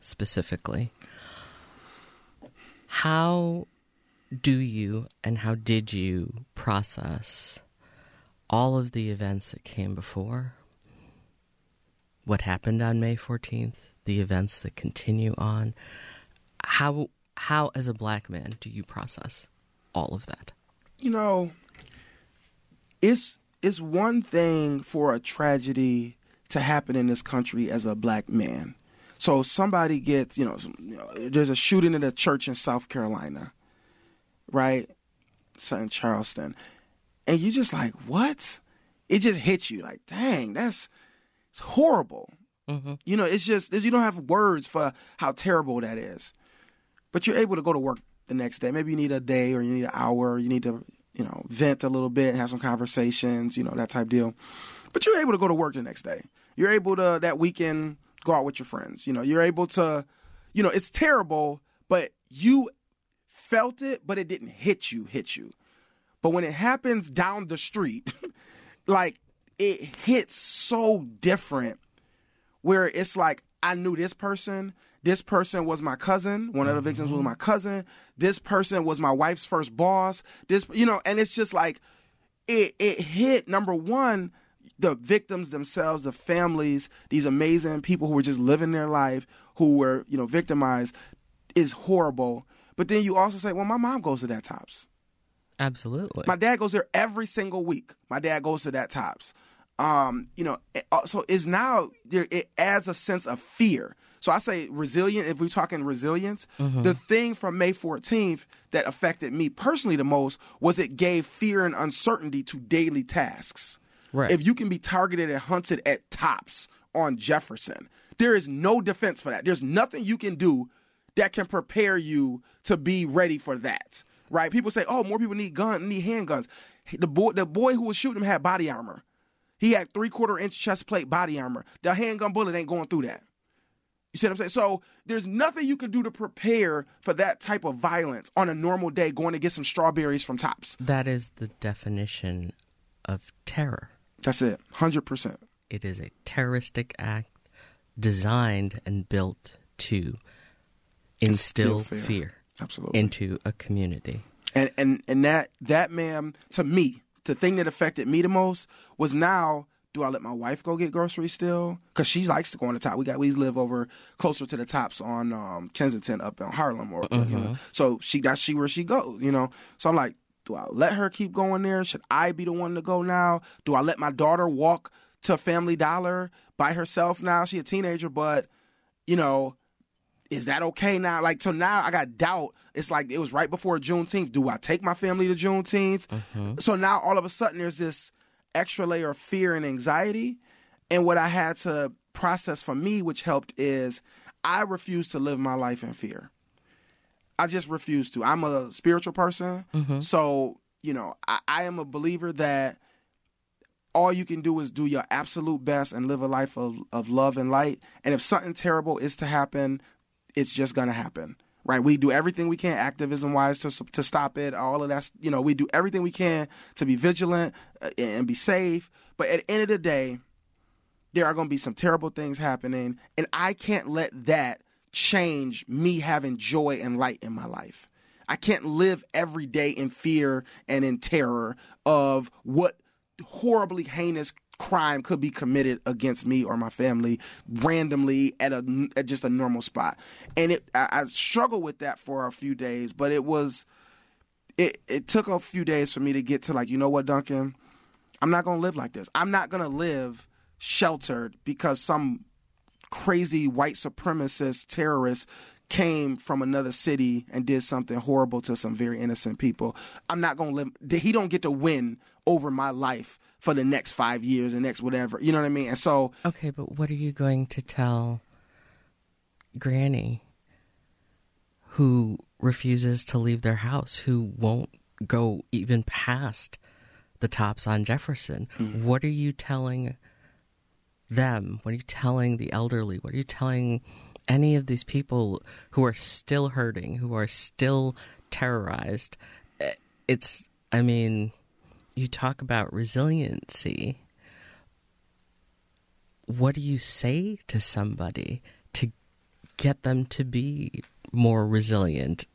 specifically. How do you and how did you process all of the events that came before? What happened on May 14th? The events that continue on? How as a black man do you process all of that? It's one thing for a tragedy to happen in this country as a black man. So somebody gets, there's a shooting at a church in South Carolina, right? So in Charleston. And you just like, what? It just hits you like, dang, it's horrible. It's just, you don't have words for how terrible that is. But you're able to go to work the next day. Maybe you need a day or you need an hour. Or you need to, vent a little bit and have some conversations, that type deal. But you're able to go to work the next day. You're able to, that weekend, go out with your friends. You're able to, it's terrible, but you felt it, but it didn't hit you. But when it happens down the street, like it hits so different where it's like, I knew this person was my cousin. One of the victims was my cousin. This person was my wife's first boss. And it's just like, it hit, number one, the victims themselves, the families, these amazing people who were just living their life, who were, victimized, is horrible. But then you also say, well, my mom goes to that Tops. Absolutely. My dad goes there every single week. My dad goes to that Tops. So it's now, it adds a sense of fear. So I say resilient, if we're talking resilience, the thing from May 14th that affected me personally the most was it gave fear and uncertainty to daily tasks. Right. If you can be targeted and hunted at Tops on Jefferson, there is no defense for that. There's nothing you can do that can prepare you to be ready for that. Right? People say, oh, more people need handguns. The boy who was shooting him had body armor. He had 3/4-inch chest plate body armor. The handgun bullet ain't going through that. You see what I'm saying? So there's nothing you can do to prepare for that type of violence on a normal day going to get some strawberries from Tops. That is the definition of terror. That's it. 100%. It is a terroristic act designed and built to instill fear. Absolutely. Into a community. And that, ma'am, to me, the thing that affected me the most was now, do I let my wife go get groceries still? Because she likes to go on the Top. We live over closer to the Tops on Kensington up in Harlem. So that's where she goes, So I'm like, do I let her keep going there? Should I be the one to go now? Do I let my daughter walk to Family Dollar by herself now? She's a teenager, but, is that okay now? Like, so now I got doubt. It's like it was right before Juneteenth. Do I take my family to Juneteenth? So now all of a sudden there's this extra layer of fear and anxiety. And what I had to process for me, which helped, is I refuse to live my life in fear. I just refuse to. I'm a spiritual person. So, I am a believer that all you can do is do your absolute best and live a life of love and light. And if something terrible is to happen, it's just going to happen. right? We do everything we can activism-wise to stop it, all of that. We do everything we can to be vigilant and be safe. But at the end of the day, there are going to be some terrible things happening, and I can't let that change me having joy and light in my life. I can't live every day in fear and in terror of what horribly heinous crime could be committed against me or my family randomly at just a normal spot. And I struggled with that for a few days, but it took a few days for me to get to like, you know what, Duncan, I'm not going to live like this. I'm not going to live sheltered because some crazy white supremacist terrorist came from another city and did something horrible to some very innocent people. I'm not going to live. He don't get to win over my life for the next 5 years and next whatever. You know what I mean? And so... Okay, but what are you going to tell Granny who refuses to leave their house, who won't go even past the tops on Jefferson? Mm-hmm. What are you telling them? What are you telling the elderly? What are you telling any of these people who are still hurting, who are still terrorized? You talk about resiliency. What do you say to somebody to get them to be more resilient?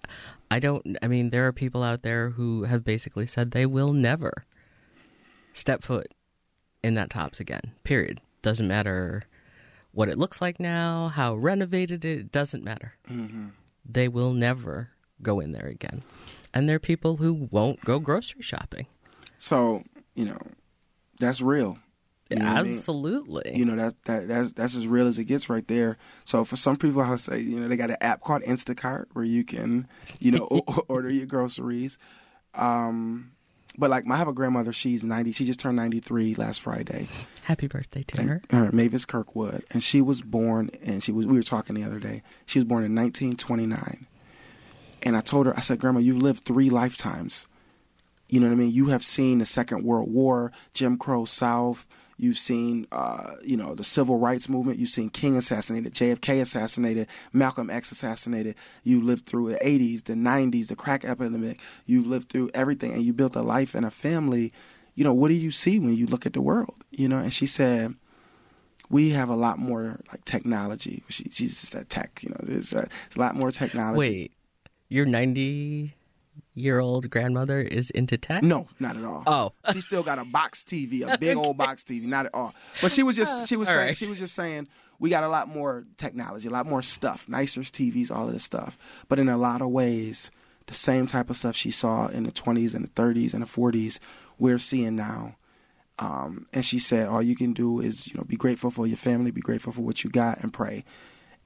There are people out there who have basically said they will never step foot in that tops again, period. Doesn't matter what it looks like now, how renovated it doesn't matter. Mm-hmm. They will never go in there again. And there are people who won't go grocery shopping. So, that's real. Absolutely. I mean? That's as real as it gets right there. So for some people, I would say, they got an app called Instacart where you can, order your groceries. But I have a grandmother, she's 90. She just turned 93 last Friday. Happy birthday to her. Mavis Kirkwood. And she was born, we were talking the other day, she was born in 1929. And I told her, I said, Grandma, you've lived 3 lifetimes. You know what I mean? You have seen the Second World War, Jim Crow South. You've seen, the Civil Rights Movement. You've seen King assassinated, JFK assassinated, Malcolm X assassinated. You lived through the 80s, the 90s, the crack epidemic. You've lived through everything, and you built a life and a family. What do you see when you look at the world? And she said, we have a lot more technology. She's just that tech. There's a lot more technology. Wait, you're 90-year-old grandmother is into tech? No, not at all. Oh, she still got a box TV, a big old box TV. Not at all. But she was just saying we got a lot more technology, a lot more stuff, nicer TVs, all of this stuff. But in a lot of ways, the same type of stuff she saw in the 20s and the 30s and the 40s, we're seeing now. And she said, all you can do is be grateful for your family, be grateful for what you got, and pray.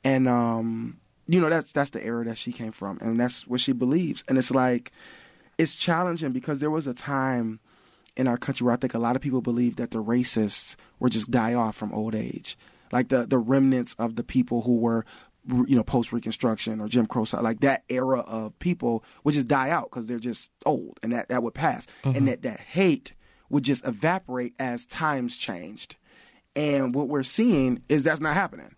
And that's the era that she came from, and that's what she believes. And it's challenging because there was a time in our country where I think a lot of people believed that the racists were just die off from old age, like the remnants of the people who were, post-Reconstruction or Jim Crow, like that era of people would just die out because they're just old, and that would pass, mm-hmm. and that hate would just evaporate as times changed. And what we're seeing is that's not happening.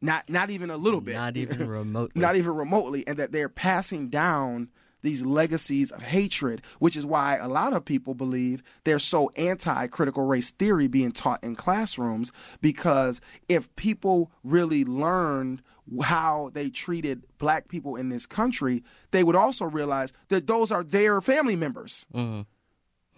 Not even a little bit. Not even remotely. Not even remotely. And that they're passing down these legacies of hatred, which is why a lot of people believe they're so anti-critical race theory being taught in classrooms, because if people really learned how they treated black people in this country, they would also realize that those are their family members. Mm-hmm.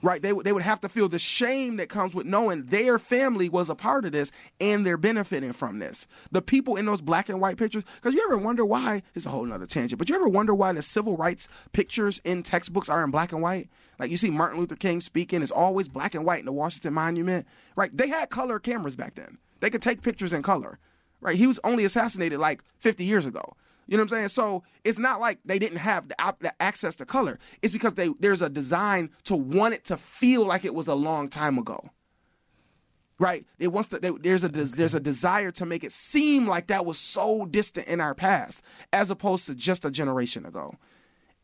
Right, they would have to feel the shame that comes with knowing their family was a part of this and they're benefiting from this. The people in those black and white pictures, because you ever wonder why, it's a whole nother tangent, but you ever wonder why the civil rights pictures in textbooks are in black and white? Like you see Martin Luther King speaking, it's always black and white in the Washington Monument. Right, they had color cameras back then. They could take pictures in color. Right, he was only assassinated 50 years ago. You know what I'm saying? So it's not like they didn't have the access to color. It's because there's a design to want it to feel like it was a long time ago. Right? It wants to. There's a desire to make it seem like that was so distant in our past, as opposed to just a generation ago.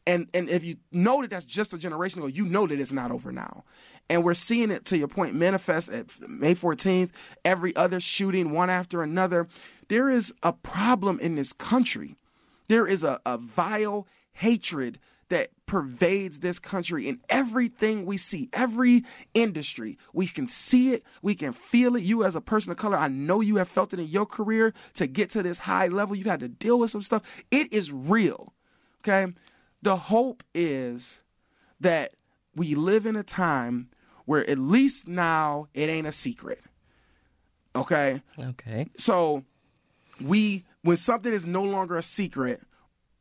And if you know that that's just a generation ago, you know that it's not over now. And we're seeing it, to your point, manifest at May 14th, every other shooting, one after another. There is a problem in this country There is a vile hatred that pervades this country in everything we see, every industry. We can see it. We can feel it. You as a person of color, I know you have felt it in your career to get to this high level. You've had to deal with some stuff. It is real, okay? The hope is that we live in a time where at least now it ain't a secret, okay? Okay. So when something is no longer a secret,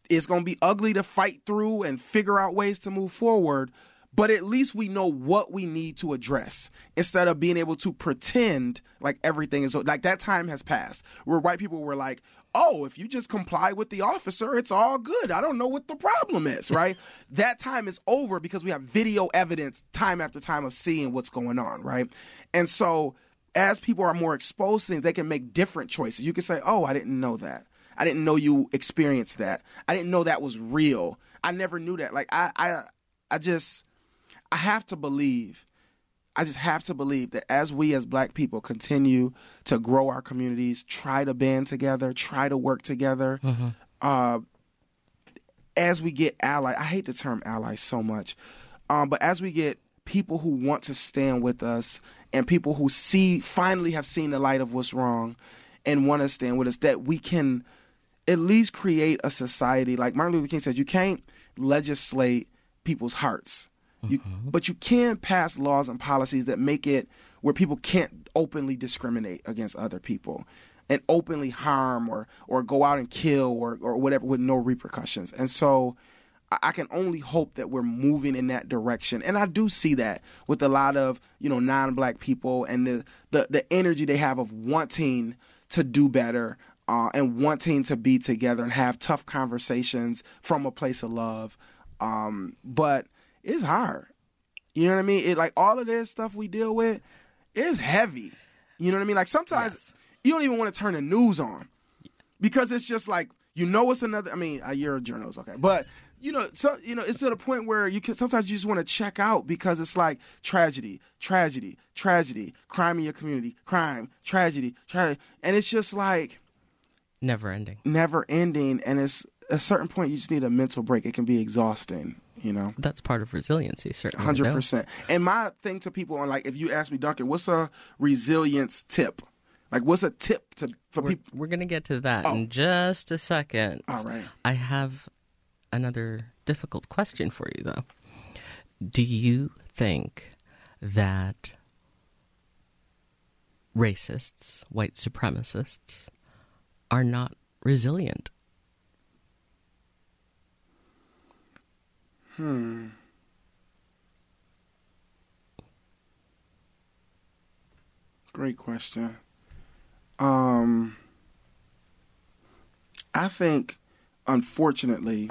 it's going to be ugly to fight through and figure out ways to move forward, but at least we know what we need to address instead of being able to pretend like everything is like that time has passed where white people were like, oh, if you just comply with the officer, it's all good. I don't know what the problem is, right? That time is over because we have video evidence time after time of seeing what's going on, right? And so as people are more exposed to things, they can make different choices. You can say, oh, I didn't know that. I didn't know you experienced that. I didn't know that was real. I never knew that. Like I have to believe. I just have to believe that as we as Black people continue to grow our communities, try to band together, try to work together, as we get allies. I hate the term allies so much, but as we get people who want to stand with us and people who finally have seen the light of what's wrong and want to stand with us, that we can at least create a society. Like Martin Luther King says, you can't legislate people's hearts, but you can pass laws and policies that make it where people can't openly discriminate against other people and openly harm or go out and kill or whatever with no repercussions. And so I can only hope that we're moving in that direction. And I do see that with a lot of, non-Black people and the energy they have of wanting to do better and wanting to be together and have tough conversations from a place of love. But it's hard. You know what I mean? Like all of this stuff we deal with is heavy. You know what I mean? Like sometimes you don't even want to turn the news on because it's just like, it's another, you're a journalist, okay. But, it's to the point where sometimes you just want to check out because it's like tragedy, crime in your community, crime, tragedy. And it's just like, never ending. And it's at a certain point, you just need a mental break. It can be exhausting, That's part of resiliency, certainly. 100%. And my thing to people on, like, if you ask me, Duncan, what's a resilience tip? Like, what's a tip for people? We're going to get to that in just a second. All right. I have another difficult question for you, though. Do you think that racists, white supremacists, are not resilient? Great question. I think, unfortunately,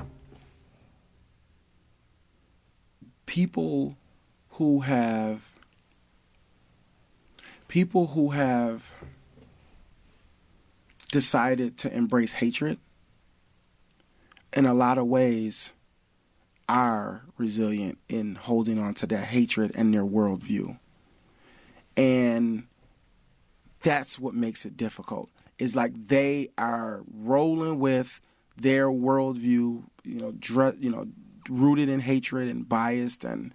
people who have decided to embrace hatred, in a lot of ways, are resilient in holding on to that hatred and their worldview. And that's what makes it difficult. It's like they are rolling with their worldview, rooted in hatred and biased, and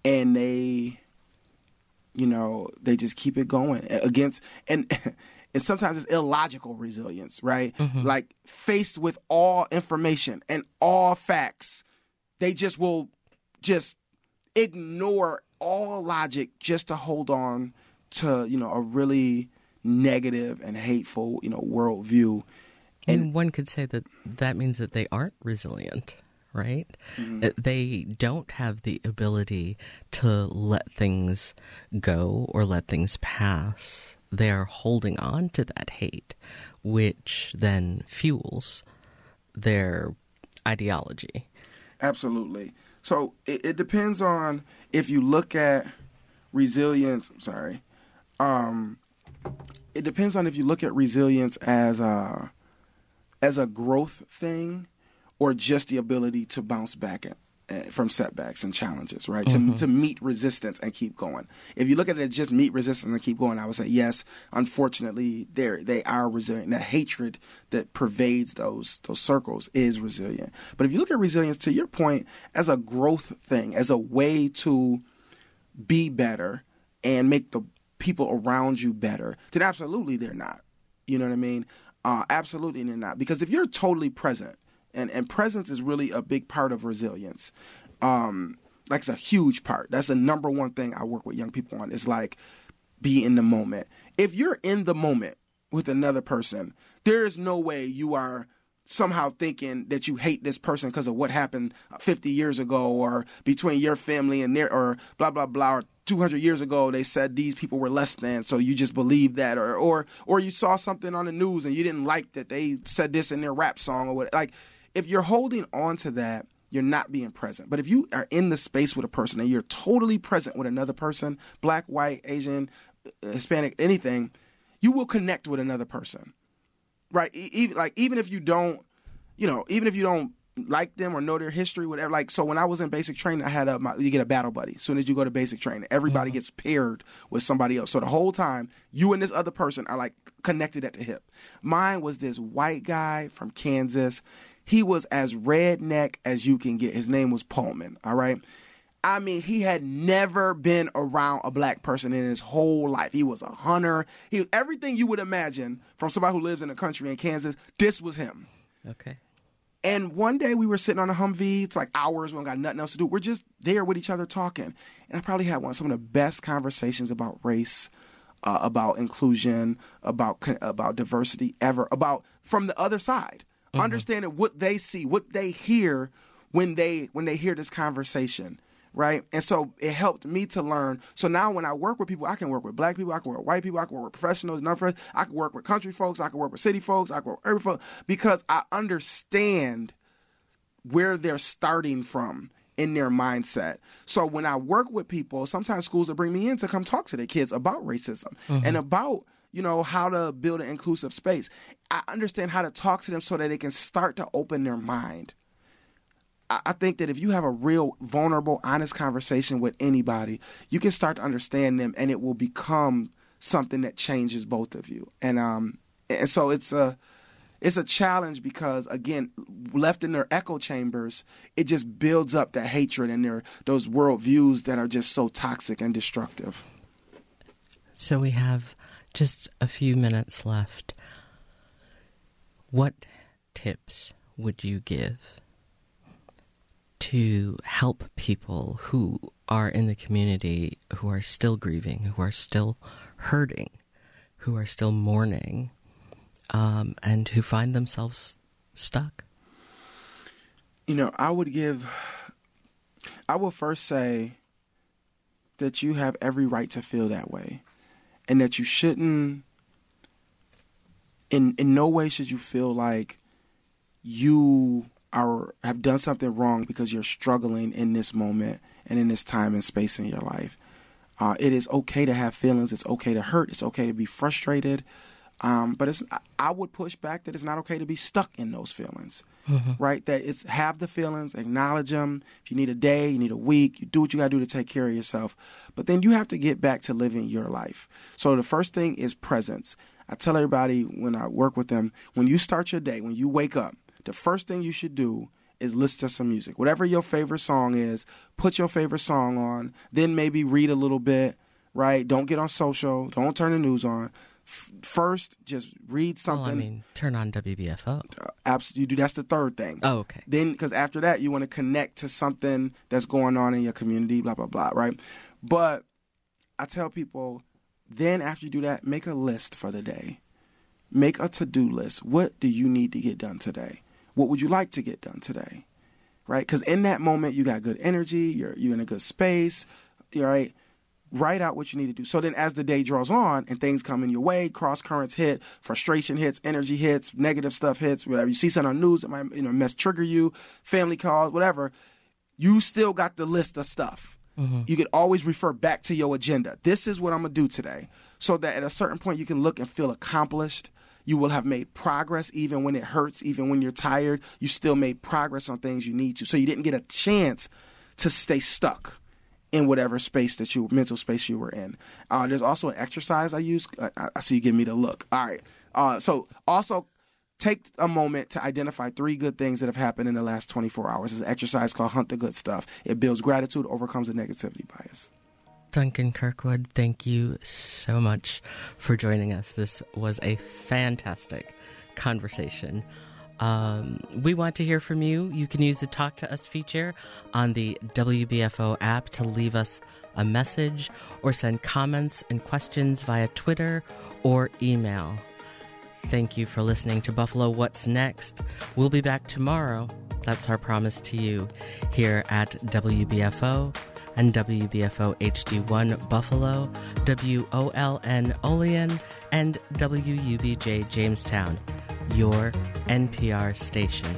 they, they just keep it going against, and sometimes it's illogical resilience, right? Like faced with all information and all facts, they just will just ignore all logic just to hold on to, a really negative and hateful, worldview. And one could say that means that they aren't resilient, right? They don't have the ability to let things go or let things pass. They are holding on to that hate, which then fuels their ideology. Absolutely. So it depends on if you look at resilience. It depends on if you look at resilience as a growth thing or just the ability to bounce back from setbacks and challenges, right? To meet resistance and keep going. If you look at it as just meet resistance and keep going, I would say yes. Unfortunately, they are resilient. The hatred that pervades those circles is resilient. But if you look at resilience, to your point, as a growth thing, as a way to be better and make the people around you better, then absolutely they're not. You know what I mean? Absolutely they're not. Because if you're totally present, and presence is really a big part of resilience. Like it's a huge part. That's the number one thing I work with young people on. Is like be in the moment. If you're in the moment with another person, there is no way you are somehow thinking that you hate this person because of what happened 50 years ago or between your family and their, or blah, blah, blah, or 200 years ago they said these people were less than, so you just believe that, or you saw something on the news and you didn't like that they said this in their rap song or what. Like, if you're holding on to that, you're not being present. But if you are in the space with a person and you're totally present with another person, black, white, Asian, Hispanic, anything, you will connect with another person, right? Even if you don't, even if you don't like them or know their history, whatever. Like, so when I was in basic training, I had you get a battle buddy. As soon as you go to basic training, everybody gets paired with somebody else. So the whole time, you and this other person are like connected at the hip. Mine was this white guy from Kansas. He was as redneck as you can get. His name was Pullman, all right? I mean, he had never been around a black person in his whole life. He was a hunter. He was everything you would imagine from somebody who lives in the country in Kansas. This was him. Okay. And one day we were sitting on a Humvee. It's like hours. We don't got nothing else to do. We're just there with each other talking. And I probably had some of the best conversations about race, about inclusion, about diversity ever, about from the other side. Understanding what they see, what they hear when they hear this conversation, right? And so it helped me to learn. So now when I work with people, I can work with black people, I can work with white people, I can work with professionals, non-professionals, I can work with country folks, I can work with city folks, I can work with every folks, because I understand where they're starting from in their mindset. So when I work with people, sometimes schools will bring me in to come talk to their kids about racism and about how to build an inclusive space. I understand how to talk to them so that they can start to open their mind. I think that if you have a real vulnerable, honest conversation with anybody, you can start to understand them, and it will become something that changes both of you. And so it's a challenge because, again, left in their echo chambers, it just builds up the hatred and those worldviews that are just so toxic and destructive. So we have just a few minutes left. What tips would you give to help people who are in the community, who are still grieving, who are still hurting, who are still mourning, and who find themselves stuck? I will first say that you have every right to feel that way. And that you shouldn't, in no way should you feel like you have done something wrong because you're struggling in this moment and in this time and space in your life. It is okay to have feelings. It's okay to hurt. It's okay to be frustrated. But I would push back that it's not okay to be stuck in those feelings, right? That it's have the feelings, acknowledge them. If you need a day, you need a week, you do what you got to do to take care of yourself. But then you have to get back to living your life. So the first thing is presence. I tell everybody when I work with them, when you start your day, when you wake up, the first thing you should do is listen to some music. Whatever your favorite song is, put your favorite song on, then maybe read a little bit, right? Don't get on social. Don't turn the news on. First, just read something. Well, turn on WBFO. Absolutely. That's the third thing. Oh, okay. Then, because after that, you want to connect to something that's going on in your community, blah, blah, blah, right? But I tell people, then after you do that, make a list for the day. Make a to-do list. What do you need to get done today? What would you like to get done today? Right? Because in that moment, you got good energy. You're in a good space. You're right. Write out what you need to do. So then as the day draws on and things come in your way, cross currents hit, frustration hits, energy hits, negative stuff hits, whatever. You see something on the news that might trigger you, family calls, whatever. You still got the list of stuff. You could always refer back to your agenda. This is what I'm going to do today. So that at a certain point you can look and feel accomplished. You will have made progress even when it hurts, even when you're tired. You still made progress on things you need to. So you didn't get a chance to stay stuck in whatever mental space you were in. There's also an exercise I use. I see you giving me the look. All right. So also take a moment to identify 3 good things that have happened in the last 24 hours. It's an exercise called Hunt the Good Stuff. It builds gratitude, overcomes the negativity bias. Duncan Kirkwood, thank you so much for joining us. This was a fantastic conversation. We want to hear from you. You can use the Talk to Us feature on the WBFO app to leave us a message or send comments and questions via Twitter or email. Thank you for listening to Buffalo What's Next. We'll be back tomorrow. That's our promise to you here at WBFO and WBFO HD1 Buffalo, WOLN Olean, and WUBJ Jamestown, your NPR station.